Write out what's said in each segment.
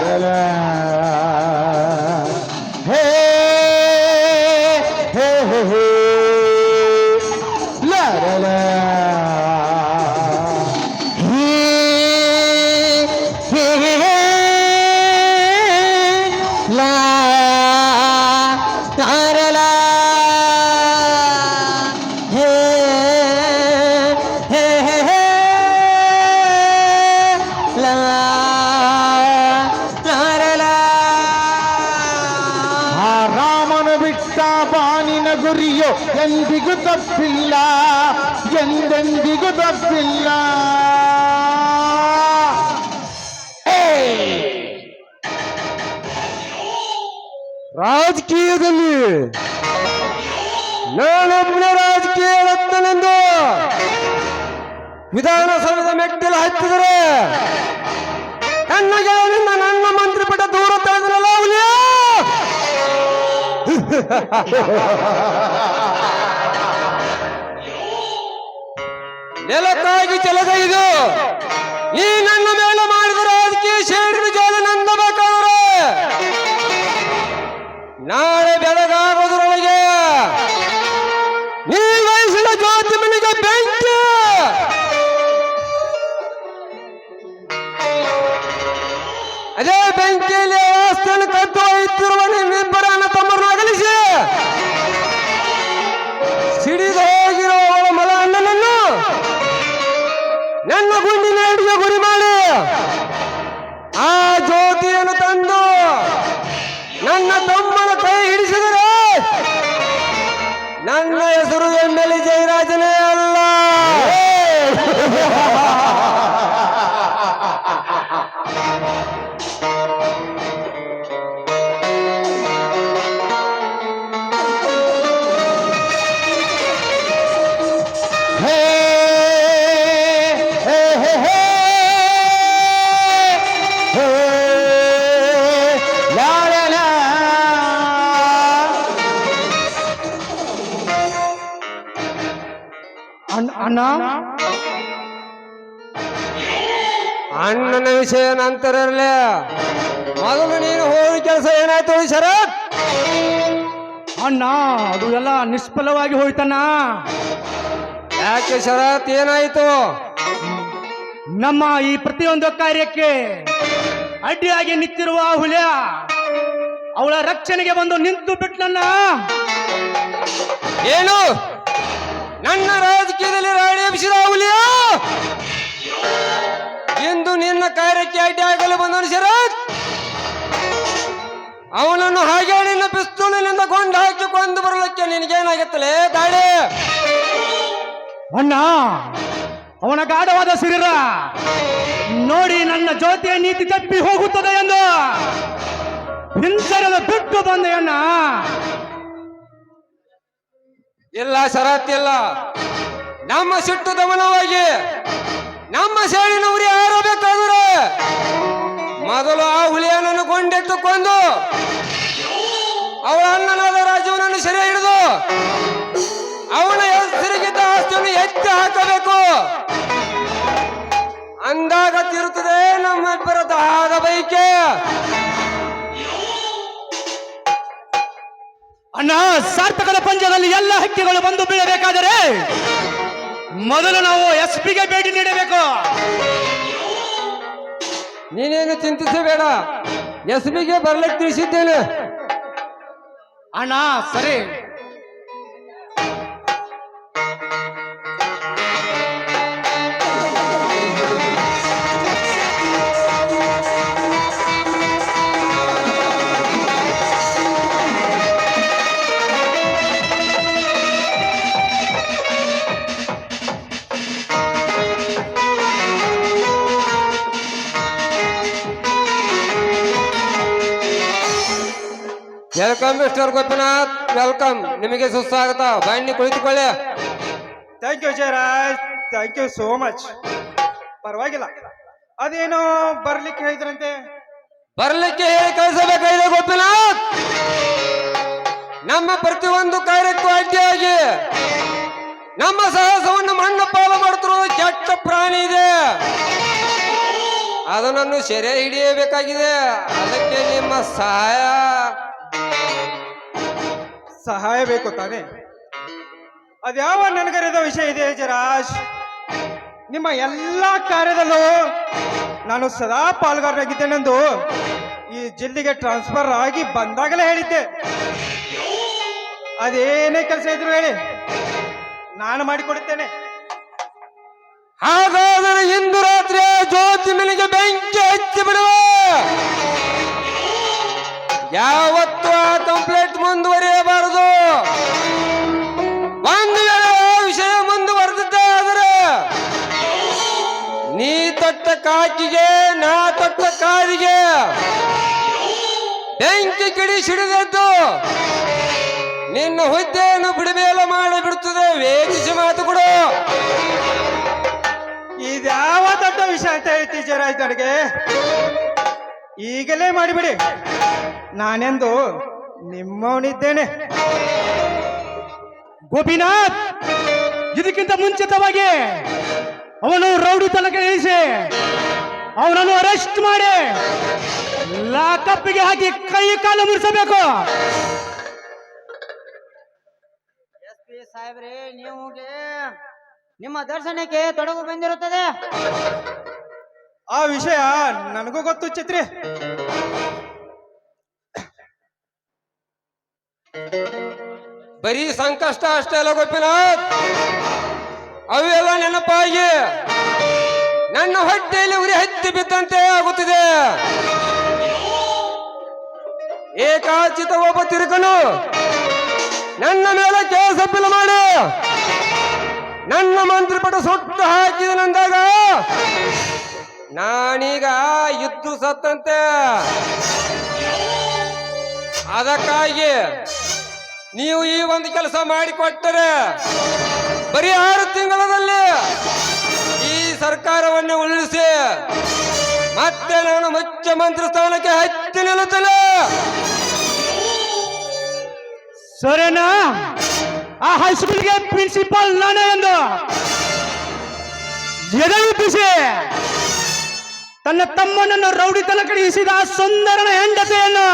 la la. Hey, hey, hey, hey. La la la. Hey, hey, hey, hey. La la la la. Hey, hey, hey, hey. La la la la. ಆ ರಾಮನ ಬಿಟ್ಟ ಬಾನಿನ ಗುರಿಯೋ ಎಂದಿಗೂ ತಪ್ಪಿಲ್ಲ, ಎಂದೆಂದಿಗೂ ತಪ್ಪಿಲ್ಲ. ರಾಜಕೀಯದಲ್ಲಿ ನಾನೊಬ್ಬನೇ ರಾಜಕೀಯ ರತ್ನನೆಂದು ವಿಧಾನಸೌಧದ ಮೆಟ್ಟಿಲು ಹತ್ತಿದರೆ ನನ್ನ ಗೆಳೆಯನಿಂದ ನನ್ನ ಮಂತ್ರಿಪಟ ದೂರ ತಳೆದ್ರಲ್ಲ ಹುಲಿಯ. ನೆಲಕ್ಕಾಗಿ ಚೆಲಗೈದು ಈ ನನ್ನ ಮೇಲೆ ಮಾಡಿದ ರಾಜಕೀಯ ಶೇರಿನ ಜೋಲ ನಂದಬೇಕಾದ್ರೆ ನಾಳೆ ಬೆಳಗಾಗೋದ್ರೊಳಗೆ ನೀ ವಹಿಸಿದ ಜ್ಯೋತಿ ಮನೆಗೆ ಬೆಂಕಿ. ಅದೇ ಬೆಂಕಿಯಲ್ಲಿ ಆಸ್ತಿಯನ್ನು ಕದ್ದು ಒಯ್ಯುತ್ತಿರುವ ನಿಮ್ಮಿಬ್ಬರ ಅಣ್ಣ ತಮ್ಮರನ್ನು ಅಗಲಿಸಿ ಸಿಡಿದು ಹೋಗಿರೋ ಅವಳ ಮಲ ಅಣ್ಣನನ್ನು ನನ್ನ ಗುಂಡಿನ ಅಡಿಗೆ ಗುರಿ ಮಾಡಿ ಆ ಜ್ಯೋತಿಯನ್ನು ತಂದು ನನ್ನ ತಮ್ಮನ ಕೈ ಹಿಡಿಸಿದರೆ ನನ್ನ ಹೆಸರು ಎಮ್ಮೆಲಿ ಜಯರಾಜನೇ ಅಲ್ಲ. ಅಣ್ಣ, ಅಣ್ಣನ ವಿಷಯ ನಂತರ ಇರಲಿ, ಮೊದಲು ನೀನು ಹೋಗಿ ಕೆಲಸ ಏನಾಯ್ತು ಶರತ್? ಅಣ್ಣ ಅದು ಎಲ್ಲ ನಿಷ್ಫಲವಾಗಿ ಹೋಯ್ತಣ್ಣ. ಯಾಕೆ ಶರತ್, ಏನಾಯ್ತು? ನಮ್ಮ ಈ ಪ್ರತಿಯೊಂದು ಕಾರ್ಯಕ್ಕೆ ಅಡ್ಡಿಯಾಗಿ ನಿಂತಿರುವ ಹುಲಿಯ ಅವಳ ರಕ್ಷಣೆಗೆ ಬಂದು ನಿಂತು ಬಿಟ್ಲಣ್ಣ. ಏನು ನನ್ನ ರಾಜಕೀಯದಲ್ಲಿ ರಾಡಿ ಎಬ್ಬಿಸಿದ ಹುಲಿಯ ಎಂದು ನಿನ್ನ ಕಾರ್ಯಕ್ಕೆ ಅಡ್ಡಿ ಆಗಲು ಬಂದನು ಶರತ್. ಅವನನ್ನು ಹಾಗೆ ನಿನ್ನ ಪಿಸ್ತೂಲಿನಿಂದ ಕೊಂದು ಹಾಕಿ ಕೊಂದು ಬರಲಿಕ್ಕೆ ನಿನಗೇನಾಗುತ್ತಲೇ ದಾಳಿ? ಅಣ್ಣ ಅವನ ಗಾಢವಾದ ಶರೀರ ನೋಡಿ ನನ್ನ ಜ್ಯೋತಿಯ ನೀತಿ ತಪ್ಪಿ ಹೋಗುತ್ತದೆ ಎಂದು ಹಿಂಸರದ ಬಿಟ್ಟು ಬಂದೆ ಅಣ್ಣ. ಇಲ್ಲ ಶರತ್, ಇಲ್ಲ. ನಮ್ಮ ಸಿಟ್ಟು ದಮನವಾಗಿ ನಮ್ಮ ಸೇಡಿನ ಉರಿ ಆರಬೇಕಾದ್ರೆ ಮೊದಲು ಆ ಹುಲಿಯನನ್ನು ಕೊಂಡೆತ್ತು ಕೊಂದು ಅವಳ ಅಣ್ಣನಾದ ರಾಜವನನ್ನು ಸೆರೆ ಹಿಡಿದು ಅವನ ಹೆಸರಿಗಿದ್ದ ಆಸ್ತಿಯನ್ನು ಎತ್ತಿ ಹಾಕಬೇಕು. ಅಂದಾಗ ತಿರುತ್ತದೆ ನಮ್ಮಿಬ್ಬರ ದಾದ ಬೈಕೆ. ಅಣ್ಣ, ಸಾರ್ಥಕದ ಪಂಜದಲ್ಲಿ ಎಲ್ಲ ಹಕ್ಕಿಗಳು ಬಂದು ಬೀಳಬೇಕಾದರೆ ಮೊದಲು ನಾವು SP ಗೆ ಭೇಟಿ ನೀಡಬೇಕು. ನೀನೇನು ಚಿಂತಿಸಬೇಡ, SP ಗೆ ಬರ್ಲಿಕ್ಕೆ ತಿಳಿಸಿದ್ದೇನೆ. ಅಣ್ಣ ಸರಿ. Welcome mister Gopinath, welcome. ನಿಮಗೆ ಸುಸ್ವಾಗತ. ಬನ್ನಿ ಕುಳಿತುಕೊಳ್ಳಿ. Thank you Jayaraj, thank you so much. ಪರವಾಗಿಲ್ಲ, ಅದೇನೋ ಬರ್ಲಿಕ್ಕೆ ಹೇಳಿದ್ರಂತೆ. ಬರ್ಲಿಕ್ಕೆ ಹೇಳಿ ಕಳಿಸಬೇಕಾಗಿದೆ ಗೋಪಿನಾಥ್. ನಮ್ಮ ಪ್ರತಿಯೊಂದು ಕಾರ್ಯಕ್ಕೂ ಅಡ್ಡಿಯಾಗಿ ನಮ್ಮ ಸಾಹಸವನ್ನು ಮಣ್ಣು ಪಾಲು ಮಾಡುತ್ತಿರುವ ಕೆಟ್ಟ ಪ್ರಾಣಿ ಇದೆ. ಅದನ್ನು ಸೆರೆ ಹಿಡಿಯಬೇಕಾಗಿದೆ. ಅದಕ್ಕೆ ನಿಮ್ಮ ಸಹಾಯ ಬೇಕು ತಾನೆ? ಅದ್ಯಾವ ನನಗರಿದ ವಿಷಯ ಇದೆ ಜರಾಜ್? ನಿಮ್ಮ ಎಲ್ಲ ಕಾರ್ಯದಲ್ಲೂ ನಾನು ಸದಾ ಪಾಲ್ಗಾರನಾಗಿದ್ದೇನೆಂದು ಈ ಜಿಲ್ಲೆಗೆ ಟ್ರಾನ್ಸ್ಫರ್ ಆಗಿ ಬಂದಾಗಲೇ ಹೇಳಿದ್ದೆ. ಅದೇನೇ ಕೆಲಸ ಇದ್ರು ಹೇಳಿ, ನಾನು ಮಾಡಿಕೊಡುತ್ತೇನೆ. ಹಾಗಾದರೆ ಇಂದು ರಾತ್ರಿ ಜ್ಯೋತಿ ಮನೆಗೆ ಬೆಂಕಿ ಹಚ್ಚಿ ಬಿಡುವ. ಯಾವತ್ತು ಆ ಕಂಪ್ಲೇಂಟ್ ಮುಂದುವರಿಯಬಾರದು. ಒಂದು ವೇಳೆ ಆ ವಿಷಯ ಮುಂದುವರೆದಿದ್ದೆ ಆದರೆ ನೀ ತೊಟ್ಟ ಕಾಕಿಗೆ ನಾ ತೊಟ್ಟ ಕಾರಿಗೆ ಬೆಂಕಿ ಕಿಡಿ ಸಿಡಿದದ್ದು ನಿನ್ನ ಹುದ್ದೆಯನ್ನು ಬಿಡುಮೇಲ ಮಾಡಿ ಬಿಡುತ್ತದೆ. ವೇದಿಸಿ ಮಾತು ಕೊಡು. ಇದ್ಯಾವ ದೊಡ್ಡ ವಿಷಯ ಅಂತ ಹೇಳ್ತಿ ಜರಾಜ್ ನನಗೆ? ಈಗಲೇ ಮಾಡಿಬಿಡಿ, ನಾನೆಂದು ನಿಮ್ಮವನಿದ್ದೇನೆ. ಗೋಪಿನಾಥ್, ಇದಕ್ಕಿಂತ ಮುಂಚಿತವಾಗಿ ಅವನು ರೌಡಿತನಕ್ಕೆ ಇಳಿಸಿ ಅವನನ್ನು ಅರೆಸ್ಟ್ ಮಾಡಿ ಲಾಕಪ್ಪಿಗೆ ಹಾಕಿ ಕೈ ಕಾಲು ಮುರಿಸಬೇಕು. SP ಸಾಹೇಬ್ರೆ, ನೀವುಗೆ ನಿಮ್ಮ ದರ್ಶನಕ್ಕೆ ತೊಡಗು ಬಂದಿರುತ್ತದೆ. ಆ ವಿಷಯ ನನಗೂ ಗೊತ್ತು ಚಿತ್ರಿ. ಬರೀ ಸಂಕಷ್ಟ ಅಷ್ಟೇ ಅಲ್ಲ ಗೋಪಿನಾಥ್, ಅವೆಲ್ಲ ನೆನಪಾಗಿ ನನ್ನ ಹೊಟ್ಟೆಯಲ್ಲಿ ಉರಿ ಹತ್ತಿ ಬಿದ್ದಂತೆ ಆಗುತ್ತಿದೆ. ಏಕಾಚಿತ ಒಬ್ಬ ತಿರುಕನು ನನ್ನ ಮೇಲೆ ಕೇಸ್ ಅಪ್ಪೀಲ್ ಮಾಡಿ ನನ್ನ ಮಂತ್ರಿಪಟ ಸುಟ್ಟು ಹಾಕಿದನಂದಾಗ ನಾನೀಗ ಇದ್ದು ಸತ್ತಂತೆ. ಅದಕ್ಕಾಗಿ ನೀವು ಈ ಒಂದು ಕೆಲಸ ಮಾಡಿಕೊಟ್ಟರೆ ಬರೀ 6 ತಿಂಗಳಲ್ಲಿ ಈ ಸರ್ಕಾರವನ್ನು ಉಳಿಸಿ ಮತ್ತೆ ನಾನು ಮುಖ್ಯಮಂತ್ರಿ ಸ್ಥಾನಕ್ಕೆ ಹತ್ತಿ ನಿಲ್ಲುತ್ತೇನೆ. ಸರಿನಾ? ಆ ಹೈಸ್ಕೂಲ್ಗೆ ಪ್ರಿನ್ಸಿಪಾಲ್ ನಾನೇ ಎಂದು ಎದೆಯುತ್ತಿಸಿ ತನ್ನ ತಮ್ಮನನ್ನು ರೌಡಿತನ ಕಳುಹಿಸಿದ ಆ ಸುಂದರನ ಹೆಂಡತಿಯನ್ನು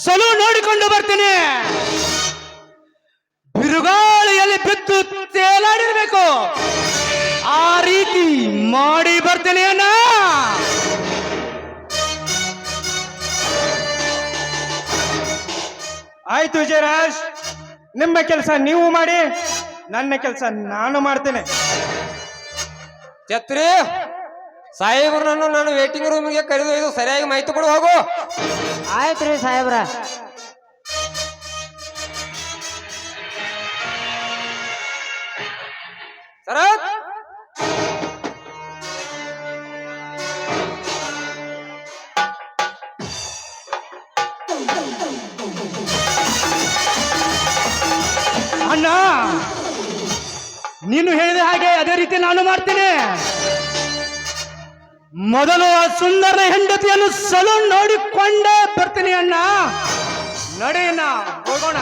ಸಲು ನೋಡಿಕೊಂಡು ಬರ್ತೀನಿ. ಬಿರುಗಾಳಿಯಲ್ಲಿ ಬಿದ್ದು ತೇಲಾಡಿರ್ಬೇಕು, ಆ ರೀತಿ ಮಾಡಿ ಬರ್ತೀನಿ ಅಣ್ಣ. ಆಯ್ತು ಜಯರಾಜ್, ನಿಮ್ಮ ಕೆಲಸ ನೀವು ಮಾಡಿ, ನನ್ನ ಕೆಲಸ ನಾನು ಮಾಡ್ತೇನೆ. ಛತ್ರಿ ಸಾಹೇಬ್ರನ್ನು ನಾನು ವೇಟಿಂಗ್ ರೂಮ್ಗೆ ಕರೆದೊಯ್ದು ಸರಿಯಾಗಿ ಮಾಹಿತಿ ಕೊಡು. ಹೋಗು. ಆಯ್ತ್ರಿ ಸಾಹೇಬ್ರ. ಶರತ್, ಅಣ್ಣ, ನೀನು ಹೇಳಿದ ಹಾಗೆ ಅದೇ ರೀತಿ ನಾನು ಮಾಡ್ತೀನಿ. ಮೊದಲು ಆ ಸುಂದರ ಹೆಂಡತಿಯನ್ನು ಸಲು ನೋಡಿಕೊಂಡೇ ಬರ್ತೀನಿ ಅಣ್ಣ. ನಡೆಯಣ್ಣ, ಹೋಗೋಣ.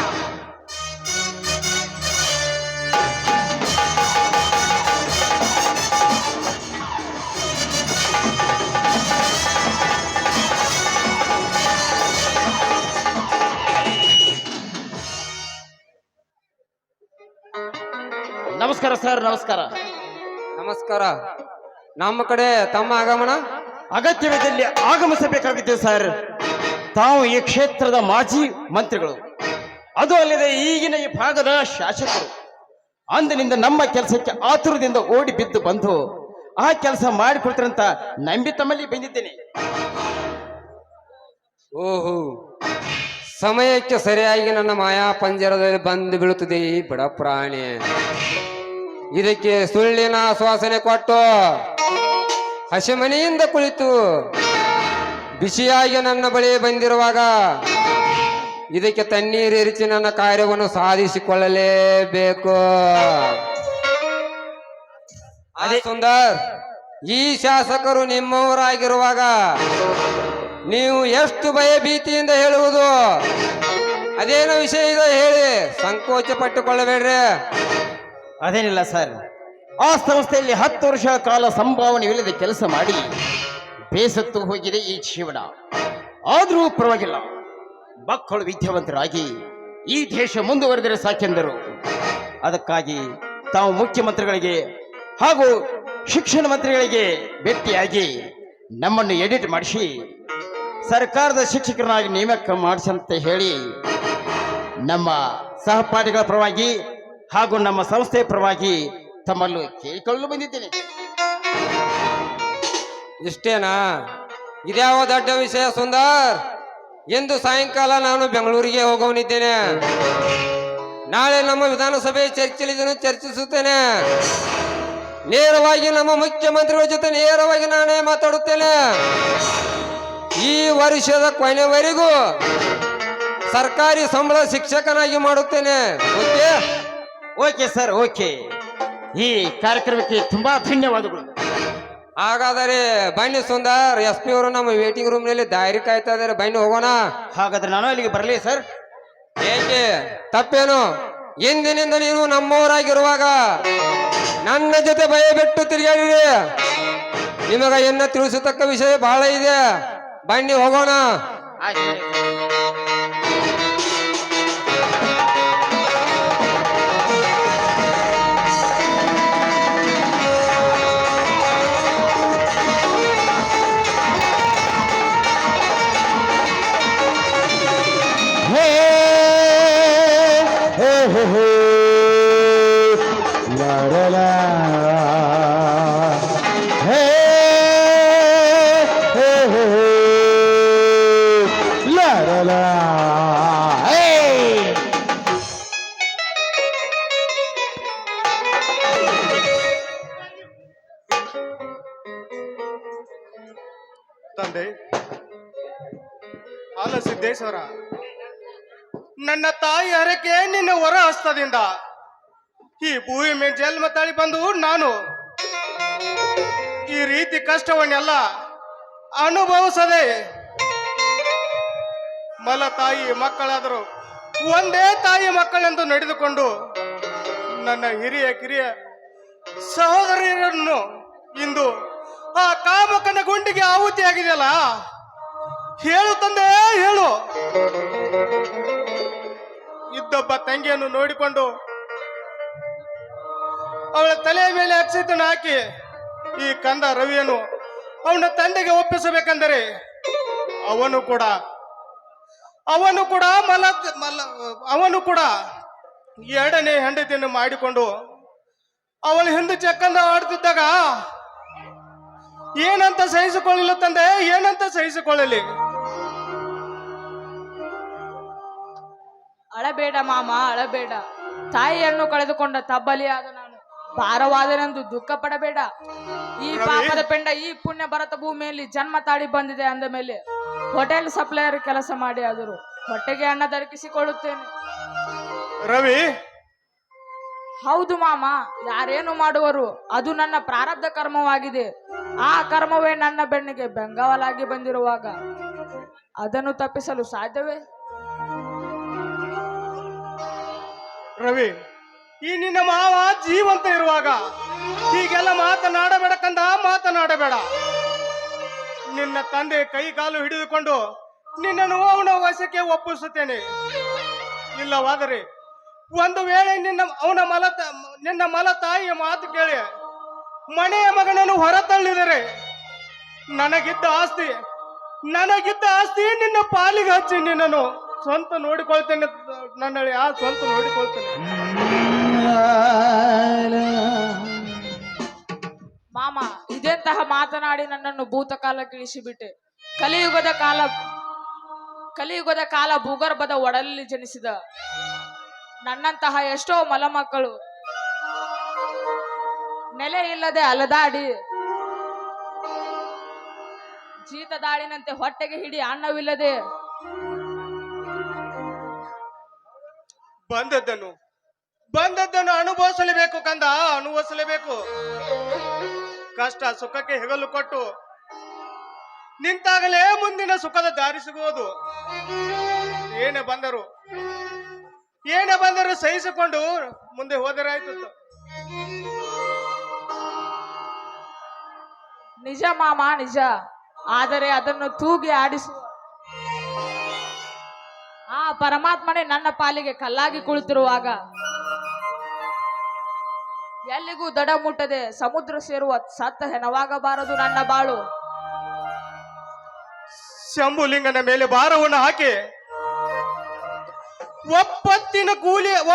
ನಮಸ್ಕಾರ ಸರ್. ನಮಸ್ಕಾರ. ನಮಸ್ಕಾರ. ನಮ್ಮ ಕಡೆ ತಮ್ಮ ಆಗಮನ ಅಗತ್ಯವಿದ್ದಲ್ಲಿ ಆಗಮಿಸಬೇಕಾಗಿತ್ತು ಸರ್. ತಾವು ಈ ಕ್ಷೇತ್ರದ ಮಾಜಿ ಮಂತ್ರಿಗಳು, ಅದು ಅಲ್ಲದೆ ಈಗಿನ ಈ ಭಾಗದ ಶಾಸಕರು. ಅಂದಿನಿಂದ ನಮ್ಮ ಕೆಲಸಕ್ಕೆ ಆತುರದಿಂದ ಓಡಿ ಬಿದ್ದು ಬಂದು ಆ ಕೆಲಸ ಮಾಡಿಕೊಡ್ತಾರಂತ ನಂಬಿ ತಮ್ಮಲ್ಲಿ ಬಂದಿದ್ದೇನೆ. ಓಹೋ, ಸಮಯಕ್ಕೆ ಸರಿಯಾಗಿ ನನ್ನ ಮಾಯಾ ಪಂಜರದಲ್ಲಿ ಬಂದು ಬೀಳುತ್ತದೆ ಈ ಬಡ ಪ್ರಾಣಿ. ಇದಕ್ಕೆ ಸುಳ್ಳಿನ ಆಶ್ವಾಸನೆ ಕೊಟ್ಟು ಹಸಿಮನೆಯಿಂದ ಕುಳಿತು ಬಿಸಿಯಾಗಿ ನನ್ನ ಬಳಿ ಬಂದಿರುವಾಗ ಇದಕ್ಕೆ ತಣ್ಣೀರಿರಿಸಿ ನನ್ನ ಕಾರ್ಯವನ್ನು ಸಾಧಿಸಿಕೊಳ್ಳಲೇಬೇಕು. ಅದೇ ಸುಂದರ್, ಈ ಶಾಸಕರು ನಿಮ್ಮವರಾಗಿರುವಾಗ ನೀವು ಎಷ್ಟು ಭಯ ಭೀತಿಯಿಂದ ಹೇಳುವುದು? ಅದೇನೋ ವಿಷಯ ಇದೆ ಹೇಳಿ, ಸಂಕೋಚ ಪಟ್ಟುಕೊಳ್ಳಬೇಡ್ರಿ. ಅದೇನಿಲ್ಲ ಸರ್, ಆ ಸಂಸ್ಥೆಯಲ್ಲಿ 10 ವರ್ಷ ಕಾಲ ಸಂಭಾವನೆಯಿಲ್ಲದೆ ಕೆಲಸ ಮಾಡಿ ಬೇಸತ್ತು ಹೋಗಿದೆ ಈ ಜೀವನ. ಆದರೂ ಪರವಾಗಿಲ್ಲ, ಮಕ್ಕಳು ವಿದ್ಯಾವಂತರಾಗಿ ಈ ದೇಶ ಮುಂದುವರೆದರೆ ಸಾಕೆಂದರು. ಅದಕ್ಕಾಗಿ ತಾವು ಮುಖ್ಯಮಂತ್ರಿಗಳಿಗೆ ಹಾಗೂ ಶಿಕ್ಷಣ ಮಂತ್ರಿಗಳಿಗೆ ಭೇಟಿಯಾಗಿ ನಮ್ಮನ್ನು ಎಡಿಟ್ ಮಾಡಿಸಿ ಸರ್ಕಾರದ ಶಿಕ್ಷಕರನ್ನಾಗಿ ನೇಮಕ ಮಾಡಿಸಂತ ಹೇಳಿ ನಮ್ಮ ಸಹಪಾಠಿಗಳ ಪರವಾಗಿ ಹಾಗೂ ನಮ್ಮ ಸಂಸ್ಥೆಯ ಪರವಾಗಿ ತಮ್ಮನ್ನು ಕೇಳಿಕೊಳ್ಳಲು ಬಂದಿದ್ದೇನೆ. ಇಷ್ಟೇನಾ? ಇದ್ಯಾವ ದೊಡ್ಡ ವಿಷಯ ಸುಂದರ್? ಎಂದು ಸಾಯಂಕಾಲ ನಾನು ಬೆಂಗಳೂರಿಗೆ ಹೋಗೋನಿದ್ದೇನೆ. ನಾಳೆ ನಮ್ಮ ವಿಧಾನಸಭೆ ಚರ್ಚೆಯಲ್ಲಿ ಚರ್ಚಿಸುತ್ತೇನೆ. ನೇರವಾಗಿ ನಮ್ಮ ಮುಖ್ಯಮಂತ್ರಿಗಳ ಜೊತೆ ನೇರವಾಗಿ ನಾನೇ ಮಾತಾಡುತ್ತೇನೆ. ಈ ವರ್ಷದ ಕೊನೆವರೆಗೂ ಸರ್ಕಾರಿ ಸಂಬಳ ಶಿಕ್ಷಕನಾಗಿ ಮಾಡುತ್ತೇನೆ. ಓಕೆ? Okay sir, okay. ಈ ಕಾರ್ಯಕ್ರಮಕ್ಕೆ ತುಂಬಾ ಧನ್ಯವಾದಗಳು. ಹಾಗಾದರೆ ಬನ್ನಿ ಸುಂದರ್, SP ಅವರು ನಮ್ಮ ವೇಟಿಂಗ್ ರೂಮ್ ನಲ್ಲಿ ದಾರಿ ಕಾಯ್ತಾ ಇದ್ದಾರೆ. ಬನ್ನಿ ಹೋಗೋಣ. ಹಾಗಾದ್ರೆ ನಾನು ಅಲ್ಲಿಗೆ ಬರಲಿ ಸರ್? ಏಕೆ ತಪ್ಪೇನು? ಎಂದಿನಿಂದ ನೀನು ನಮ್ಮವರಾಗಿರುವಾಗ ನನ್ನ ಜೊತೆ ಭಯ ಬಿಟ್ಟು ತಿರುಗಾಡಿರಿ. ನಿಮಗ ಎನ್ನ ತಿಳಿಸತಕ್ಕ ವಿಷಯ ಬಹಳ ಇದೆ. ಬನ್ನಿ ಹೋಗೋಣ. ತಂದೆ ಅಲ್ಲ ಸಿದ್ದೇಶ್ವರ, ನನ್ನ ತಾಯಿ ಹರಕೆ ನಿನ್ನ ಹೊರ ಹಸ್ತದಿಂದ ಈ ಭೂಮಿ ಮೇಲೆ ಜನ್ಮ ತಾಳಿ ಬಂದು ನಾನು ಈ ರೀತಿ ಕಷ್ಟವನ್ನೆಲ್ಲ ಅನುಭವಿಸದೆ ಮಲ ತಾಯಿ ಮಕ್ಕಳಾದರು ಒಂದೇ ತಾಯಿ ಮಕ್ಕಳೆಂದು ನಡೆದುಕೊಂಡು ನನ್ನ ಹಿರಿಯ ಕಿರಿಯ ಸಹೋದರಿಯರನ್ನು ಇಂದು ಆ ಕಾಮಕನ ಗುಂಡಿಗೆ ಆಹುತಿಯಾಗಿದೆಯಲ್ಲ. ಹೇಳು ತಂದೆ, ಹೇಳು. ಇದ್ದೊಬ್ಬ ತಂಗಿಯನ್ನು ನೋಡಿಕೊಂಡು ಅವಳ ತಲೆಯ ಮೇಲೆ ಅಕ್ಷತೆಯನ್ನು ಹಾಕಿ ಈ ಕಂದ ರವಿಯನ್ನು ಅವನ ತಂದೆಗೆ ಒಪ್ಪಿಸಬೇಕೆಂದರೆ ಅವನು ಕೂಡ ಎರಡನೇ ಹೆಂಡತಿಯನ್ನು ಮಾಡಿಕೊಂಡು ಅವಳ ಹಿಂದೆ ಚಕ್ಕಂದ ಆಡ್ತಿದ್ದಾಗ ಏನಂತ ಸಹಿಸಿಕೊಳ್ಳಲಿಲ್ಲ ತಂದೆ, ಏನಂತ ಸಹಿಸಿಕೊಳ್ಳಲಿ? ಅಳಬೇಡ ಮಾಮ, ಅಳಬೇಡ. ತಾಯಿಯನ್ನು ಕಳೆದುಕೊಂಡ ತಬ್ಬಲಿಯಾದ ನಾನು ಭಾರವಾದನೆಂದು ದುಃಖ ಪಡಬೇಡ. ಈ ಪಾಪದ ಪೆಂಡ ಈ ಪುಣ್ಯ ಭರತ ಭೂಮಿಯಲ್ಲಿ ಜನ್ಮ ತಾಳಿ ಬಂದಿದೆ ಅಂದ ಮೇಲೆ ಹೋಟೆಲ್ ಸಪ್ಲೈಯರ್ ಕೆಲಸ ಮಾಡಿ ಆದರೂ ಹೊಟ್ಟೆಗೆ ಅನ್ನ ದೊರಕಿಸಿಕೊಳ್ಳುತ್ತೇನೆ. ರವಿ, ಹೌದು ಮಾಮ, ಯಾರೇನು ಮಾಡುವರು, ಅದು ನನ್ನ ಪ್ರಾರಬ್ಧ ಕರ್ಮವಾಗಿದೆ. ಆ ಕರ್ಮವೇ ನನ್ನ ಬೆನ್ನಿಗೆ ಬೆಂಗಾವಲಾಗಿ ಬಂದಿರುವಾಗ ಅದನ್ನು ತಪ್ಪಿಸಲು ಸಾಧ್ಯವೇ? ರವಿ, ಈ ನಿನ್ನ ಮಾವ ಜೀವಂತ ಇರುವಾಗ ಹೀಗೆಲ್ಲ ಮಾತನಾಡಬೇಡ ಕಂದ, ಮಾತನಾಡಬೇಡ. ನಿನ್ನ ತಂದೆ ಕೈ ಕಾಲು ಹಿಡಿದುಕೊಂಡು ನಿನ್ನನ್ನು ಅವನ ವಶಕ್ಕೆ ಒಪ್ಪಿಸುತ್ತೇನೆ. ಇಲ್ಲವಾದರೆ ಒಂದು ವೇಳೆ ನಿನ್ನ ಮಲ ತಾಯಿಯ ಮಾತು ಕೇಳಿ ಮನೆಯ ಮಗನನ್ನು ಹೊರತಳ್ಳಿದರೆ ನನಗಿದ್ದ ಆಸ್ತಿ ನಿನ್ನ ಪಾಲಿಗೆ ಹಚ್ಚಿ ನಿನ್ನನ್ನು ಸ್ವಂತ ನೋಡಿಕೊಳ್ತೇನೆ. ನನ್ನಲ್ಲಿ ಸ್ವಂತ ನೋಡಿಕೊಳ್ತೇನೆ. ಮಾಮ, ಇದೆಂತಹ ಮಾತನಾಡಿ ನನ್ನನ್ನು ಭೂತಕಾಲಕ್ಕೆ ಇಳಿಸಿಬಿಟ್ಟೆ. ಕಲಿಯುಗದ ಕಾಲ ಭೂಗರ್ಭದ ಒಡಲಲ್ಲಿ ಜನಿಸಿದ ನನ್ನಂತಹ ಎಷ್ಟೋ ಮಲಮಕ್ಕಳು ನೆಲೆ ಇಲ್ಲದೆ ಅಲದಾಡಿ ಜೀತದಾಳಿನಂತೆ ಹೊಟ್ಟೆಗೆ ಹಿಡಿ ಅನ್ನವಿಲ್ಲದೆ ಬಂದದ್ದನ್ನು ಅನುಭವಿಸಲೇಬೇಕು ಕಂದ, ಅನುಭವಿಸಲೇಬೇಕು. ಕಷ್ಟ ಸುಖಕ್ಕೆ ಹೆಗಲು ಕೊಟ್ಟು ನಿಂತಾಗಲೇ ಮುಂದಿನ ಸುಖದ ದಾರಿ ಸಿಗುವುದು. ಏನೇ ಬಂದರು ಸಹಿಸಿಕೊಂಡು ಮುಂದೆ ಹೋದರೆ ಆಯ್ತು. ನಿಜ ಮಾಮ ನಿಜ. ಆದರೆ ಅದನ್ನು ತೂಗಿ ಆಡಿಸುವ ಆ ಪರಮಾತ್ಮನೇ ನನ್ನ ಪಾಲಿಗೆ ಕಲ್ಲಾಗಿ ಕುಳಿತಿರುವಾಗ ಎಲ್ಲಿಗೂ ದಡ ಮುಟ್ಟದೆ ಸಮುದ್ರ ಸೇರುವ ಸತ್ತ ಹೆಣವಾಗಬಾರದು ನನ್ನ ಬಾಳು. ಶಂಭುಲಿಂಗನ ಮೇಲೆ ಭಾರವನ್ನು ಹಾಕಿ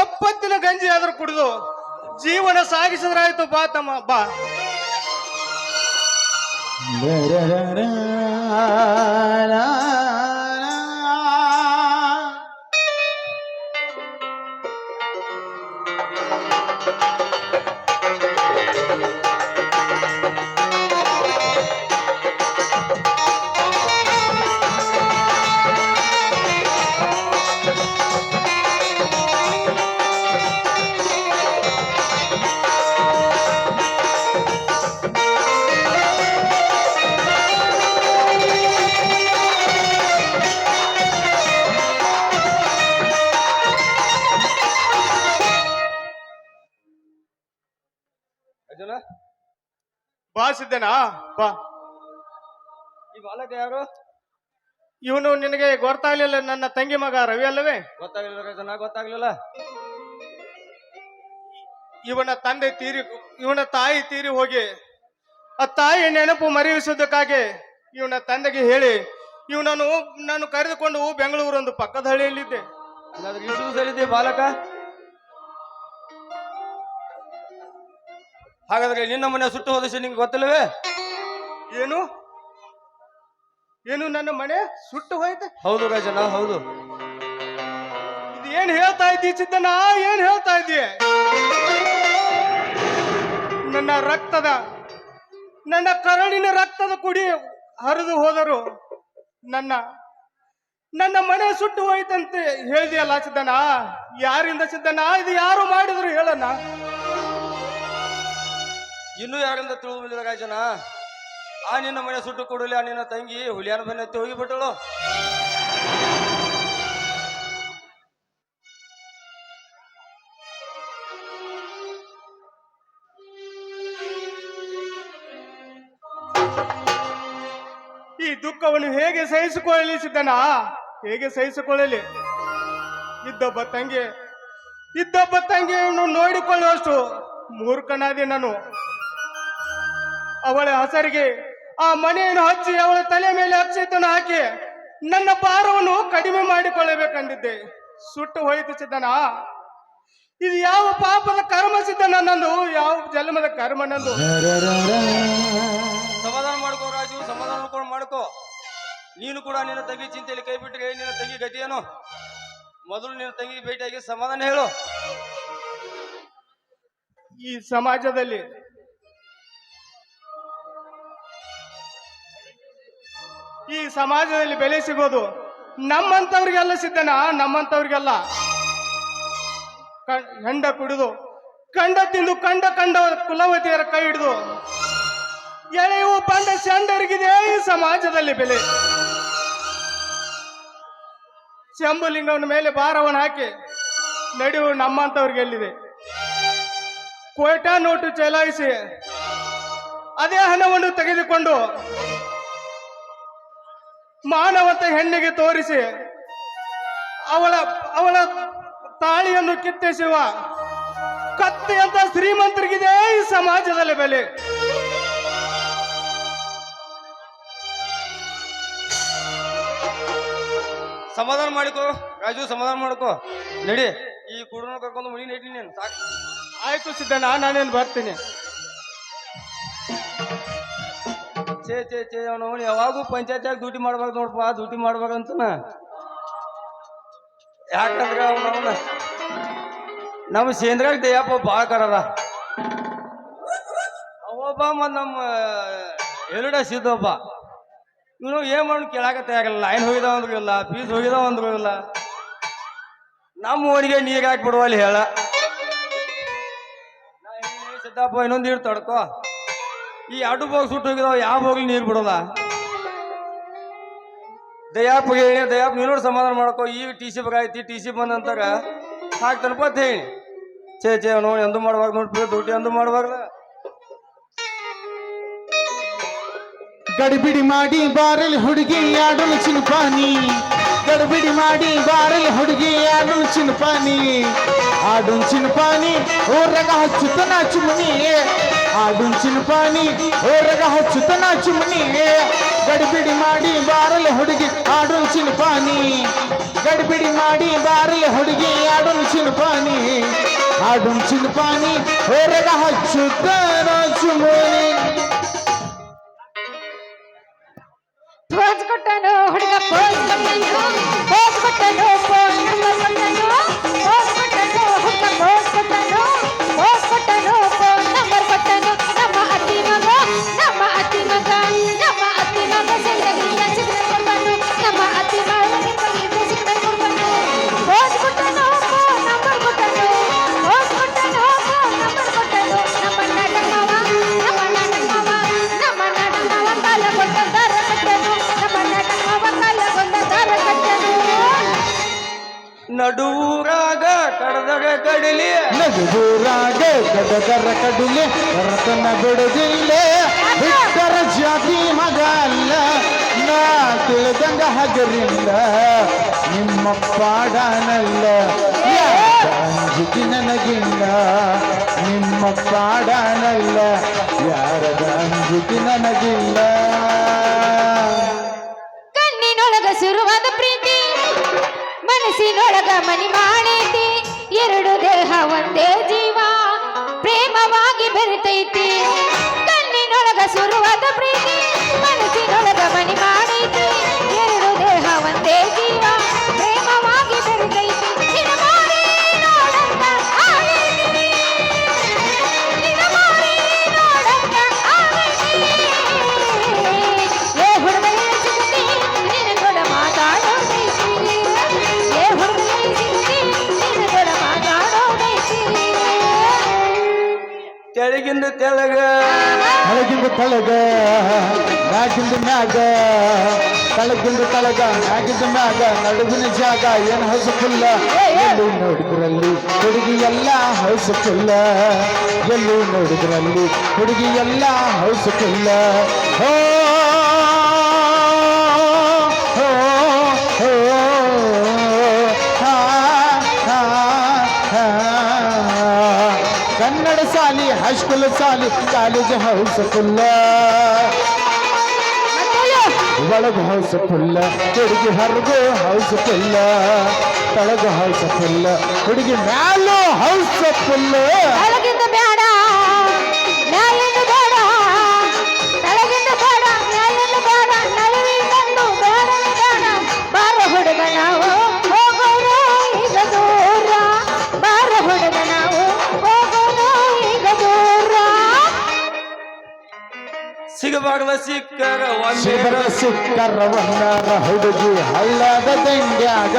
ಒಪ್ಪತ್ತಿನ ಗಂಜಿ ಆದ್ರೂ ಕುಡಿದು ಜೀವನ ಸಾಗಿಸಿದ್ರಾಯ್ತು. ಬಾ ತಮ್ಮ ಬಾ. ಬಾ ಸಿದ್ದನಾ ಬಾ. ಈ ಬಾಲಕ ಯಾರು? ಇವನು ನಿನಗೆ ಗೊತ್ತಾಗ್ಲಿಲ್ಲ? ನನ್ನ ತಂಗಿ ಮಗ ರವಿ ಅಲ್ಲವೇ? ಗೊತ್ತಾಗ್ಲಿಲ್ಲ ರಾಜಣ್ಣ, ಗೊತ್ತಾಗ್ಲಿಲ್ಲ. ಇವನ ತಾಯಿ ತೀರಿ ಹೋಗಿ ಆ ತಾಯಿ ನೆನಪು ಮರೆಯಿಸುವುದಕ್ಕಾಗಿ ಇವನ ತಂದೆಗೆ ಹೇಳಿ ನಾನು ಕರೆದುಕೊಂಡು ಬೆಂಗಳೂರು ಒಂದು ಪಕ್ಕದ ಹಳ್ಳಿಯಲ್ಲಿದ್ದೆ. ಇಷ್ಟು ಸರಿದೆ ಬಾಲಕ. ಹಾಗಾದ್ರೆ ನಿನ್ನ ಮನೆ ಸುಟ್ಟು ಹೋದ ವಿಷಯ ನಿಂಗೆ ಗೊತ್ತಿಲ್ಲವೇ? ಏನು ನನ್ನ ಮನೆ ಸುಟ್ಟು ಹೋಯ್ತೆ? ಹೌದು ರಾಜಣ್ಣ, ಹೌದು. ಇದು ಏನ್ ಹೇಳ್ತಾ ಇದ್ದೀ ಸಿದ್ದಣ್ಣ? ಏನ್ ಹೇಳ್ತಾ ಇದ್ದೀಯ? ನನ್ನ ಕರಳಿನ ರಕ್ತದ ಕುಡಿ ಹರಿದು ಹೋದರು ನನ್ನ ಮನೆ ಸುಟ್ಟು ಹೋಯ್ತಂತೆ ಹೇಳಿದೆಯಲ್ಲ ಸಿದ್ದಣ್ಣ. ಯಾರಿಂದ ಸಿದ್ದಣ್ಣ? ಇದು ಯಾರು ಮಾಡಿದ್ರು ಹೇಳಣ್ಣ. ಇನ್ನೂ ಯಾರಿಂದ ತಿಳಿದಿಲ್ಲ ರಾಜಣ್ಣ. ಆ ನಿನ್ನ ಮನೆ ಸುಟ್ಟು ಕೊಡಲಿ ಆ ನಿನ್ನ ತಂಗಿ ಹುಲಿಯಾನ ಬೆನ್ನತ್ತಿ ಹೋಗಿಬಿಟ್ಟಳು. ಈ ದುಃಖವನ್ನು ಹೇಗೆ ಸಹಿಸಿಕೊಳ್ಳಲಿ ಸಿದ್ದಣ್ಣ? ಹೇಗೆ ಸಹಿಸಿಕೊಳ್ಳಲಿ? ಇದ್ದೊಬ್ಬ ತಂಗಿಯನ್ನು ನೋಡಿಕೊಳ್ಳುವಷ್ಟು ಮೂರ್ಖನಾದೆ ನಾನು. ಅವಳ ಹಸರಿಗೆ ಆ ಮನೆಯನ್ನು ಹಚ್ಚಿ ಅವಳ ತಲೆ ಮೇಲೆ ಅಕ್ಷತೆಯನ್ನು ಹಾಕಿ ನನ್ನ ಭಾರವನ್ನು ಕಡಿಮೆ ಮಾಡಿಕೊಳ್ಳಬೇಕಂದಿದ್ದೆ. ಸುಟ್ಟು ಹೋಯಿತು ಸಿದ್ದಣ್ಣ. ಇದು ಯಾವ ಪಾಪದ ಕರ್ಮ ಸಿದ್ದಣ್ಣ ನಂದು? ಯಾವ ಜನ್ಮದ ಕರ್ಮ ನಂದು? ಸಮಾಧಾನ ಮಾಡ್ಕೋ ರಾಜು, ಸಮಾಧಾನ ಮಾಡ್ಕೋ. ನೀನು ಕೂಡ ನಿನ್ನ ತಂಗಿ ಚಿಂತೆಯಲ್ಲಿ ಕೈ ಬಿಟ್ಟರೆ ನಿನ್ನ ತಂಗಿ ಗತಿಯೇನು? ಮೊದಲು ನಿನ್ನ ತಂಗಿ ಭೇಟಿಯಾಗಿ ಸಮಾಧಾನ ಹೇಳು. ಈ ಸಮಾಜದಲ್ಲಿ ಬೆಲೆ ಸಿಗೋದು ನಮ್ಮಂತವ್ರಿಗೆಲ್ಲ ಸಿದ್ದಣ್ಣ, ನಮ್ಮಂತವ್ರಿಗೆಲ್ಲ. ಹೆಂಡ ಕುಡಿದು ಕಂಡ ತಿಂದು ಕಂಡ ಕುಲವತಿಯರ ಕೈ ಹಿಡಿದು ಎಳೆಯುವ ಬಂಡ ಶಂಡರಿಗಿದೆ ಈ ಸಮಾಜದಲ್ಲಿ ಬೆಲೆ. ಶಂಭುಲಿಂಗವನ ಮೇಲೆ ಭಾರವನ್ನು ಹಾಕಿ ನಡೆಯುವ ನಮ್ಮಂತವ್ರಿಗೆ ಎಲ್ಲಿದೆ? ಕೋಟಾ ನೋಟು ಚಲಾಯಿಸಿ ಅದೇ ಹಣವನ್ನು ತೆಗೆದುಕೊಂಡು ಮಾನವತ ಹೆಣ್ಣಿಗೆ ತೋರಿಸಿ ಅವಳ ತಾಳಿಯನ್ನು ಕಿತ್ತೆಸುವ ಕತ್ತೆಯಂತ ಶ್ರೀಮಂತರಿಗಿದೆ ಈ ಸಮಾಜದಲ್ಲಿ ಬೆಲೆ. ಸಮಾಧಾನ ಮಾಡಿಕೋ ರಾಜು, ಸಮಾಧಾನ ಮಾಡ್ಕೋ. ನಡಿ, ಈ ಕುಡುನ ಕರ್ಕೊಂಡು ಮನಿ ನಡಿ ನೀನು. ಸಾಕು. ಆಯ್ತು ಸಿದ್ದಣ್ಣ, ನಾನೇನು ಬರ್ತೀನಿ. ಚೇ ಅವನು ಯಾವಾಗೂ ಪಂಚಾಯತ್ಯಾಗ ಡ್ಯೂಟಿ ಮಾಡ್ಬೇಕು ನೋಡಪ್ಪ, ಡ್ಯೂಟಿ ಮಾಡ್ಬೇಕಂತನ. ಯಾಕಂದ್ರೆ ಅವನ ನಮ್ಮ ಸೇಂದ್ರಾಗ ದಯಪ್ಪ ಭಾಳ ಕರದ ಅವೊಬ್ಬ ಮತ್ತು ನಮ್ಮ ಎರಡ ಸಿದ್ದೊಬ್ಬ. ಇವನು ಏನ್ ಮಾಡೋಣ ಕೇಳಾಕ ತಯಾರಿಲ್ಲ. ಲೈನ್ ಹೋಗಿದಾವ ಅಂದ್ರೂ ಇಲ್ಲ, ಫೀಸ್ ಹೋಗಿದಾವ ಅಂದ್ರೂ ಇಲ್ಲ. ನಮ್ಮ ಊರಿಗೆ ನೀರು ಹಾಕಿ ಬಿಡುವಲ್ಲಿ ಹೇಳ. ಸಿದ್ದಪ್ಪ ಇನ್ನೊಂದು ನೀರು ತಡ್ಕೋ. ಈ ಎರಡು ಬೋಗ್ ಸುಟ್ಟು ಹೋಗಿದಾವ, ಯಾವ ಬೋಗ್ಲಿ ನೀರು ಬಿಡೋಲ್ಲ. ದಯಾಪ್ ಹೇಳಿ, ದಯಾಪ್ ನೀನು ಸಮಾಧಾನ ಮಾಡ್ಕೋ. ಈಗ ಟಿ.ಸಿ ಬೇಕಾಯ್ತಿ, ಟಿ.ಸಿ ಬಂದಂತಾಗ ಹಾಕ್ತಾನಪ್ಪ ಅಂತ ಹೇಳಿ. ಚೇ ನೋಡಿ, ಅಂದು ಮಾಡ್ಬಾರ್ದು ನೋಡಿ, ಡ್ಯೂಟಿ ಅಂದು ಮಾಡ್ಬಾರ್ದ. ಗಡಿಬಿಡಿ ಮಾಡಿ ಬಾರಲಿ ಹುಡುಗಿ ಆಡಲು ಚಿನ್ಪಾನಿ ಗಡಿಬಿಡಿ ಮಾಡಿ ಬಾರಲಿ ಹುಡುಗಿ ಆಡಲು ಚಿನ್ಪಾನಿ ಆಡು ಚಿನ್ಪಾನಿ ಓರಗ ಹಚ್ಚುತ್ತನ ಚುಮನಿ ಆಡು ಚಿನ್ಪಾನಿ ಓರಗ ಹಚ್ಚುತ್ತನ ಚುಮನಿ ಗಡಿಬಿಡಿ ಮಾಡಿ ಬಾರಲಿ ಹುಡುಗಿ ಆಡಲು ಚಿನ್ಪಾನಿ ಗಡಿಬಿಡಿ ಮಾಡಿ ಬಾರಲಿ ಹುಡುಗಿ ಆಡಲು ಚಿನ್ಪಾನಿ ಆಡು ಚಿನ್ಪಾನಿ ಓರಗ ಹಚ್ಚುತ್ತನ ಚುಮನಿ ಪೋಸ್ ಕೊಟ್ಟನು ಹುಡುಗ ಪೋಸ್ ಕೊಟ್ಟನು ಫೋನ್ ನಂಬರ್ ಕೊಟ್ಟನು ಪೋಸ್ ಕೊಟ್ಟನು ಹುಡುಗ ಪೋಸ್ ಕೊಟ್ಟನು ಫೋನ್ ನಂಬರ್ ಕೊಟ್ಟನು ನಮ್ಮ ಅತ್ತಿ ಮಗ ಜಿಂದಗಿಯ ಸಿಗ್ನಲ್ ಕೊಟ್ಟನು ನಮ್ಮ ಅತ್ತಿ ಮಗ ಜಿಂದಗಿಯ ಸಿಗ್ನಲ್ ಕೊಟ್ಟನು ಪೋಸ್ ಕೊಟ್ಟನು ಫೋನ್ ನಂಬರ್ ಕೊಟ್ಟನು ನಮ್ಮ ನಾಟಕ ಮಾವ ಕಾಲ ಕೊಟ್ಟ ದಾರ ಕಟ್ಟನು ನಡುರಾಗ ಕಡದರ ಕಡಲಿ ನಗುರಾಗ ಕಡದರ ಕಡಲಿ ರತನ ಬಿಡುದಿಲ್ಲ ಬಿಟ್ಟರ ಜಾತಿ ಮಗ ಅಲ್ಲ ನಾ ತಿಳಿದಂಗ ಹಗರಿಲ್ಲ ನಿಮ್ಮ ಪಾಡನಲ್ಲ ಅಂಜಿಕೆ ನನಗಿಲ್ಲ ನಿಮ್ಮ ಪಾಡನಲ್ಲ ಯಾರದ ಅಂಜಿಕೆ ನನಗಿಲ್ಲ ಕಣ್ಣಿನೊಳಗ ಶುರುವಾದ ಪ್ರೀತಿ ಮನಸ್ಸಿನೊಳಗ ಮನಿ ಮಾಡೈತಿ ಎರಡು ದೇಹ ಒಂದೇ ಜೀವ ಪ್ರೇಮವಾಗಿ ಬೆರೆತೈತಿ ಕಣ್ಣಿನೊಳಗ ಶುರುವಾದ ಪ್ರೀತಿ ಮನಸ್ಸಿನೊಳಗ ಮನಿ ಮಾಡೈತಿ ಎರಡು ದೇಹ ಒಂದೇ ಜೀವ ಪ್ರೇಮವಾಗಿ ಬೆರೆತೈತಿ ನಿನ್ನ ಮಾಡಿ ನೋಡಂತ ಆಗೈತಿ ನಿನ್ನ ಮಾಡಿ ನೋಡಂತ ಆಗೈತಿ ಏ ಹುಡುಗನೇ ಸಿಗತಿ ನಿನ್ನ ಕೂಡ ಮಾತಾಡೋದೈತಿ ಏ ಹುಡುಗನೇ ಸಿಗತಿ ನಿನ್ನ ಕೂಡ ಮಾತಾಡೋದೈತಿ ತೆಳಗಿಂದ ತೆಳಗ ಕೆಳಗಿಂದ ತಳಗ ಮ್ಯಾಗಿಂದ ಮ್ಯಾಗ ತಳಗಿಂದ ತಳಗ ಮ್ಯಾಗಿಂದ ಮ್ಯಾಗ ನಡುವಿನ ಜಾಗ ಏನ್ ಹೌಸ್ಫುಲ್ಲ ಎಲ್ಲಿ ನೋಡಿದ್ರಲ್ಲಿ ಹುಡುಗಿ ಎಲ್ಲ ಹೌಸ್ಫುಲ್ಲ ಎಲ್ಲಿ ನೋಡಿದ್ರಲ್ಲಿ ಹುಡುಗಿ ಎಲ್ಲ ಹೌಸ್ಫುಲ್ಲ ಹೋ ಹೋ ಹೋ ಹಾ ಹಾ ಹಾ ಕನ್ನಡ ಸಾಲಿ ಹೈಸ್ಕೂಲ್ ಸಾಲಿ ಕಾಲೇಜ್ ಹೌಸ್ಫುಲ್ಲ ಒಳಗ ಹೌಸ್ಫುಲ್ಲ ಹುಡುಗಿ ಹೊರಗು ಹೌಸ್ಫುಲ್ಲ ತಳಗ ಹೌಸ್ಫುಲ್ಲ ಹುಡುಗಿ ಮ್ಯಾಲೂ ಹೌಸ್ಫುಲ್ಲ ಕೆಳಗಿಂದ ಬೇಡ ಮ್ಯಾಲಿಂದ ಬೇಡ ಕೆಳಗಿಂದ ಬೇಡ ಮ್ಯಾಲಿಂದ ಬೇಡ ನಡುವಿಂದಂದು ಬೇಡವೇ ಬೇಡ ಬಾರ ಹುಡುಗ ನಾವು ಹೋಗೋಣ ಈಗ ದೂರ ಬಾರ ಹುಡುಗ ನಾವು ಹೋಗೋಣ ಈಗ ದೂರ ಸಿಗಬಾರ್ದ ಸಿಕ್ಕರ ಶಿವರ ಸಿಕ್ಕರ ಒಂದರ ಹುಡುಗಿ ಹಳ್ಳದ ದಂಡ್ಯಾಗ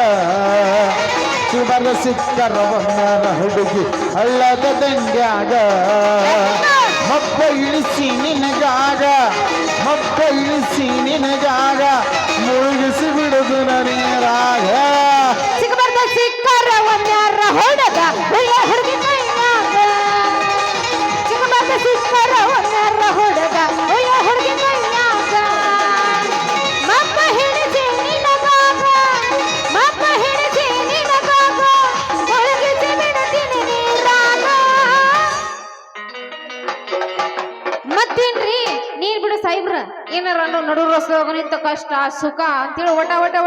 ಶಿವರ ಸಿಕ್ಕರ ಒಂದರ ಹುಡುಗಿ ಹಳ್ಳದ ದಂಡ್ಯಾಗ ಮಬ್ಬ ಇಳಿಸಿ ನಿನಗಾಗ ಮಬ್ಬ ಇಳಿಸಿ ನಿನಗಾಗ ಮುಳುಗಿಸಿ ಬಿಡುದು ನನರಾಗ ಸಿಗಬಾರ್ದ ಸಿಕ್ಕರ ಒಂದ್ಯಾರ ಹುಡುಗ ಒಳ್ಳೆ ಹುಡುಗಿ ಕೈಯಾಗ ಸಿಗಬಾರ್ದ ಸಿಕ್ಕರ ಒಂದ್ಯಾರ ಹುಡುಗ ಒಳ್ಳೆ ಹುಡುಗಿ ಕೈಯಾಗ ಮಬ್ಬ ಹಿಡಿಸಿ ನಿನಗಾಗ ಮಬ್ಬ ಹಿಡಿಸಿ ನಿನಗಾಗ ಮುಳುಗಿಸಿ ಬಿಡುತ್ತೀನಿ ನೀರಾಗ ಮತ್ತೇನ್ರಿ ನೀರ್ ಬಿಡು ಸಾಯಿಬ್ರ ಏನಾರ ನಡು ರಸ್ತೆಯಾಗ ನಿಂತ ಕಷ್ಟ ಸುಖ ಅಂತೇಳಿ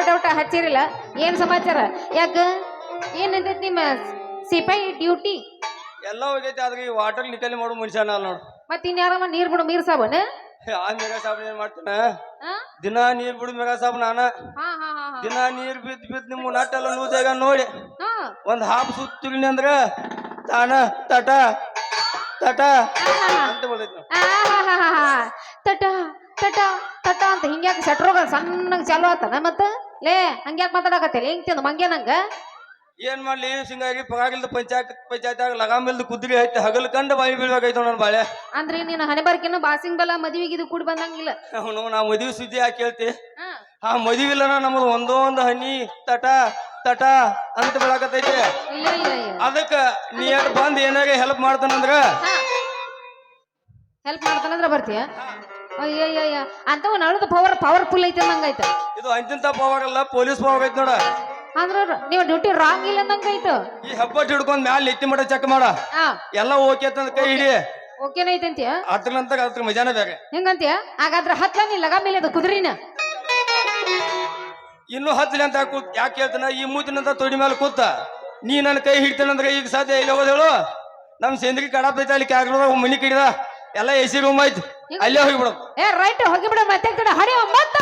ಒಟ ಹಚ್ಚಿರಿಲ್ಲ ಏನ್ ಸಮಾಚಾರ ಯಾಕ ಏನಂತೈತಿ ನಿಮ್ಮ ಸಿಪಾಯಿ ಡ್ಯೂಟಿ ಎಲ್ಲ ಹೋಗೈತಿ ಆದ್ರೆ ಈ ವಾಟರ್ ನಿಕಲಿ ಮಾಡೋ ಮನುಷ್ಯ ಅಲ್ಲ ನೋಡು ಮತ್ ಇನ್ಯಾರಮ್ಮ ನೀರ್ ಬಿಡು ಮೀರ್ ಸಾಬನ ಆ ಮೆಗಾ ಸಾಬ್ ಏನ್ ಮಾಡ್ತಾನ ದಿನ ನೀರ್ ಬಿಡು ಮೆಗಾ ಸಾಬ್ ನಾನ ದಿನ ನೀರ್ ಬಿದ್ದು ನಿಮ್ಮ ನಟ್ಟೆಲ್ಲ ನೂಜಾಗ ನೋಡಿ ಒಂದ್ ಹಾಪ್ ಸುತ್ತಿನಿ ಅಂದ್ರ ತಾನ ತಟ ತಟ ಅಂತ ಬರ್ತೈತಿ ತಟ ತಟ ತಟ ಅಂತ ಹಿಂಗ್ಯಾಕ ಸಟ್ರೋಗ ಸಣ್ಣಗ್ ಚಾಲು ಆತನ ಮತ್ತ ಲೇ ಹಂಗ್ಯಾಕ ಮಾತಾಡಕತ್ತಿಲ್ಲ ಹೆಂಗ್ ತಿಂದ ಮಂಗೆ ನಂಗ ಏನ್ ಮಾಡ್ಲಿ ಹಿಂಗಾಗಿ ಪಗಾಗಿಲ್ದ ಪಂಚಾಯತ್ ಲಗಾಮಿಲ್ದ ಕುದ್ರಿ ಐತಿ ಹಗಲ್ ಕಂಡ ಬಾಯಿ ಬೀಳ್ಬೇಕಾಯ್ತು ನನ್ ಬಾಳೆ ಅಂದ್ರೆ ನೀನು ಹಣೆ ಬರ್ಕಿನ ಬಾಸಿಂಗ್ ಬಲ ಮದ್ವಿಗೆ ಇದು ಕೂಡಿ ಬಂದಂಗಿಲ್ಲ ಅವನು ನಾ ಮದುವೆ ಸುದ್ದಿ ಯಾಕೆ ಕೇಳ್ತಿ ಆ ಮದುವಿಲ್ಲನ ನಮ್ದು ಒಂದೊಂದು ಹನಿ ತಟ ತಟ ಅಂತ ಬೀಳಾಕತೈತಿ ಇಲ್ಲ ಇಲ್ಲ ಇಲ್ಲ ಅದಕ್ಕ ನೀ ಬಂದ್ ಏನಾರ ಹೆಲ್ಪ್ ಮಾಡ್ತಾನಂದ್ರ ಹೆಲ್ಪ್ ಮಾಡ್ತಾನಂದ್ರ ಬರ್ತೀಯ ಅಯ್ಯಯ್ಯ ಅಂತವ್ ನಳದ ಪವರ್ಫುಲ್ ಐತೆ ನಂಗೈತ. ಇದು ಅಂತಿಂತ ಪವರ್ ಅಲ್ಲ, ಪೊಲೀಸ್ ಪವರ್ ಐತಿ ನೋಡ. ಅಂದ್ರ ನೀವು ಡ್ಯೂಟಿ ರಾಂಗ್ ಇಲ್ಲ ನಂಗೈತ. ಈ ಹಬ್ಬ ಹಿಡ್ಕೊಂಡ್ ಮ್ಯಾಲ ನೆತ್ತಿ ಮಡ ಚೆಕ್ ಮಾಡ, ಎಲ್ಲ ಓಕೆ ಅಂತ ಕೈ ಹಿಡಿ. ಓಕೆನೈತಂತ್ಯ? ಅದ್ರ ಮಜಾನ ಬೇರೆ. ಹೆಂಗಂತ್ಯ? ಹಾಗಾದ್ರ ಹತ್ಲ ನೀ ಲಗ ಮೇಲೆ ಅದು ಕುದುರಿನ ಇನ್ನು ಹತ್ತಲಿ ಅಂತ ಯಾಕೆ ಹೇಳ್ತಾನ? ಈ ಮೂತಿನಂತ ತೊಡಿ ಮೇಲೆ ಕೂತ ನೀ ನನ್ನ ಕೈ ಹಿಡ್ತಾನಂದ್ರೆ ಈಗ ಸಾಧ್ಯ ಇಲ್ಲ. ಹೋದ ಹೇಳು, ನಮ್ ಸೇಂದ್ರಿ ಕಡಾಪೈತ ಅಲ್ಲಿ ಕ್ಯಾಗ್ರದ ಮನಿ ಕಿಡಿದ ಎಲ್ಲ AC ರೂಮ್ ಐತಿ, ಅಲ್ಲೇ ಹೋಗಿಬಿಡೋದು. ರೈಟ್ ಹೋಗಿಬಿಡ. ಮತ್ತೆ ಕಡೆ ಹಡಿ ಮತ್ತ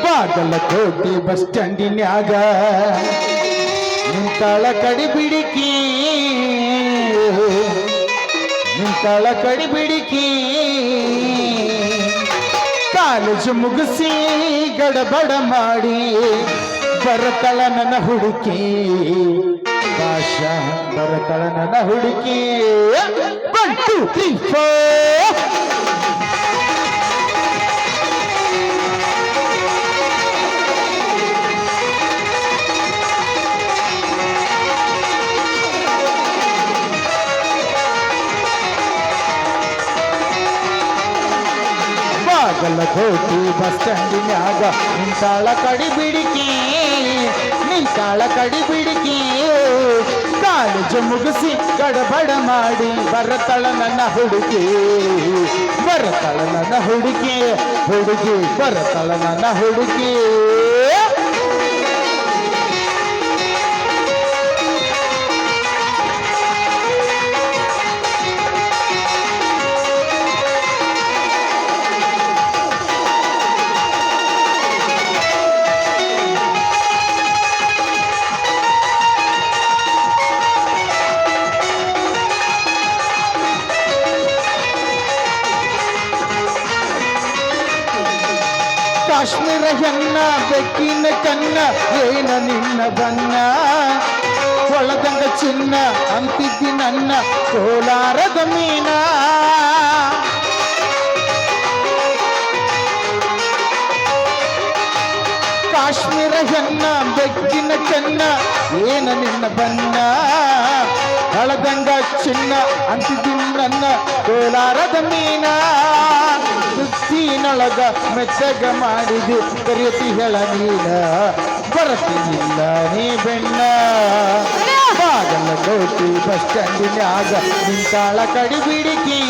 ಬಾಗಲಕೋಟೆ ಬಸ್ ಸ್ಟ್ಯಾಂಡಿನ್ಯಾಗ ನಿಂತಾಳ ಕಡಿಬಿಡಿಕಿ, ನಿಂತಾಳ ಕಡಿಬಿಡಿಕಿ. ಕಾಲೇಜು ಮುಗಿಸಿ ಗಡಬಡ ಮಾಡಿ ಬರತಳ ನನ್ನ ಹುಡುಕಿ, ಭಾಷಾ ಬರತಳ ನನ್ನ ಹುಡುಕಿ. 1 2 3 4 ಬಾಗಲಕೋಟೆ ಬಸ್ ಸ್ಟ್ಯಾಂಡಿನ್ಯಾಗ ನಿಂತಾಳ ಕಡಿಬಿಡಿಕಿ, ನಿಂತಾಳ ಕಡಿಬಿಡಿಕಿ. ಕಾಲೇಜು ಮುಗಿಸಿ ಗಡಬಡ ಮಾಡಿ ಬರತಳ ನನ್ನ ಹುಡುಗಿ, ಬರತಳ ನನ್ನ ಹುಡುಗಿ, ಹುಡುಗಿ ಬರತಳ ನನ್ನ ಹುಡುಗಿ. ಕಾಶ್ಮೀರ ಹೆಣ್ಣ ಬೆಕ್ಕಿನ ಕನ್ನ ಏನ ನಿನ್ನ ಬನ್ನ, ಹೊಳದಂಗ ಚಿನ್ನ ಅಂತಿದ್ದಿ ನನ್ನ ಕೋಲಾರದ ಮೀನ. ಕಾಶ್ಮೀರ ಹೆಣ್ಣ ಬೆಕ್ಕಿನ ಕನ್ನ ಏನ ನಿನ್ನ ಬನ್ನ, ಹೊಳದಂಗ ಚಿನ್ನ ಅಂತಿದ್ದಿ ನನ್ನ ಕೋಲಾರದ ಮೀನ. ಸುತ್ತಿನೊಳಗ ಮೆಚ್ಚಗ ಮಾಡಿದಿ ಕರಿಯತಿ ಹೇಳ ನೀನ, ಬರತಿನಿಲ್ಲ ನೀ ಬೆಣ್ಣ. ಬಾಗಲಕೋಟೆ ಬಸ್ ಸ್ಟ್ಯಾಂಡಿನ್ಯಾಗ ನಿಂತಾಳ ಕಡಿಬಿಡಿಕಿ,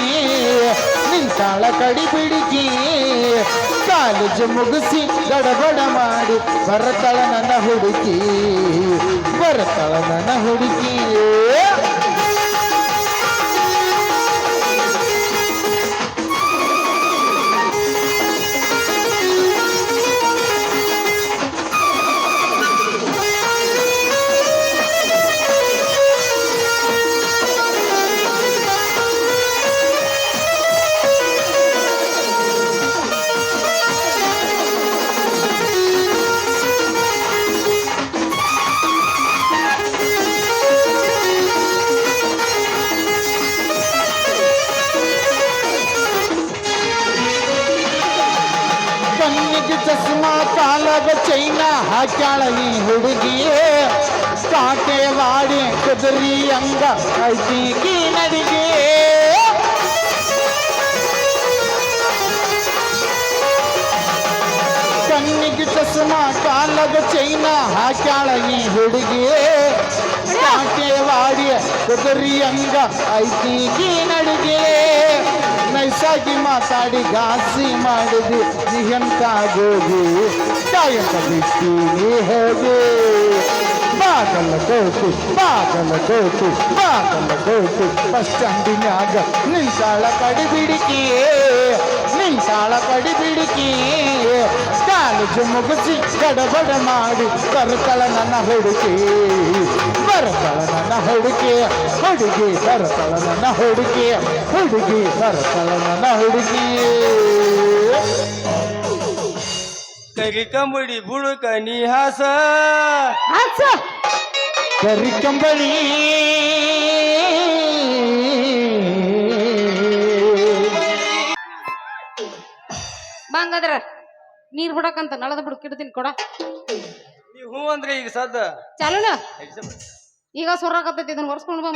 ನಿಂತಾಳ ಕಡಿಬಿಡಿಕಿ. ಕಾಲೇಜು ಮುಗಿಸಿ ಗಡಬಡ ಮಾಡಿ ಬರತಳ ನನ್ನ ಹುಡುಕಿ, ಬರತಳ ನನ್ನ ಹುಡುಕಿ. ಕಣ್ಣಿಗೆ ಚಸ್ಮಾ ಕಾಲಗ ಚೈನಾ ಹಾಕ್ಯಾಳ ಈ ಹುಡುಗಿ, ಕಾಟೆವಾಡಿ ಕುದುರಿ ಅಂಗ ಐತಿಗಿ ನಡಿಗೆ. ಕಣ್ಣಿಗೆ ಚಸ್ಮಾ ಕಾಲಗ ಚೈನಾ ಹಾಕ್ಯಾಳ ಈ ಹುಡುಗಿ, ಕಾಟೆವಾಡಿ ಕುದುರಿ ಅಂಗ ಐತಿಗಿ ನಡಿಗೆ. ನೈಸಾಗಿ ಮಾತಾಡಿ ಘಾಸಿ ಮಾಡಿದಿ ನೀ ಎಂತಾಗೋಗಿ, ಕಾಯಕ ಬಿಟ್ಟು ನೀ ಹೋಗಿ. ಬಾಗಲಕೋಟೆ ಬಾಗಲಕೋಟೆ ಬಾಗಲಕೋಟೆ ಬಸ್ ಸ್ಟ್ಯಾಂಡಿನ್ಯಾಗ ನಿಂತಾಳ ಕಡಿಬಿಡಿಕಿ, ನಿಂತಾಳ ಕಡಿಬಿಡಿಕಿ. ಕಾಲೇಜು ಮುಗಿಸಿ ಗಡಬಡ ಮಾಡಿ ಬರತಳ ನನ್ನ ಹುಡುಗಿ, ಬರತಳ ನನ್ನ ಹುಡುಗಿ, ಹುಡುಗಿ ಬರತಳ ನನ್ನ ಹುಡುಗಿ, ಹುಡುಗಿ ಬರತಳ ನನ್ನ ಹುಡುಗಿ. ಕರಿ ಕಂಬಳಿ ಬುಡುಕ ನೀ ಹಾಸ, ಕರಿ ಕಂಬಳಿ ಬಂಗದ್ರ ನೀರ್ ಬಿಡಕಂತ ನಳದ ಬಿಡು ಕಿಡ್ತೀನಿ ಕೊಡ. ನೀ ಹೂ ಅಂದ್ರೆ ಈಗ ಸದ್ದ ಚಾಲೂನ ಈಗ ಸೊರಾಕತ್ತೈತಿ, ಇದನ್ನ ಒರ್ಸ್ಕೊಂಡು ಬಾ.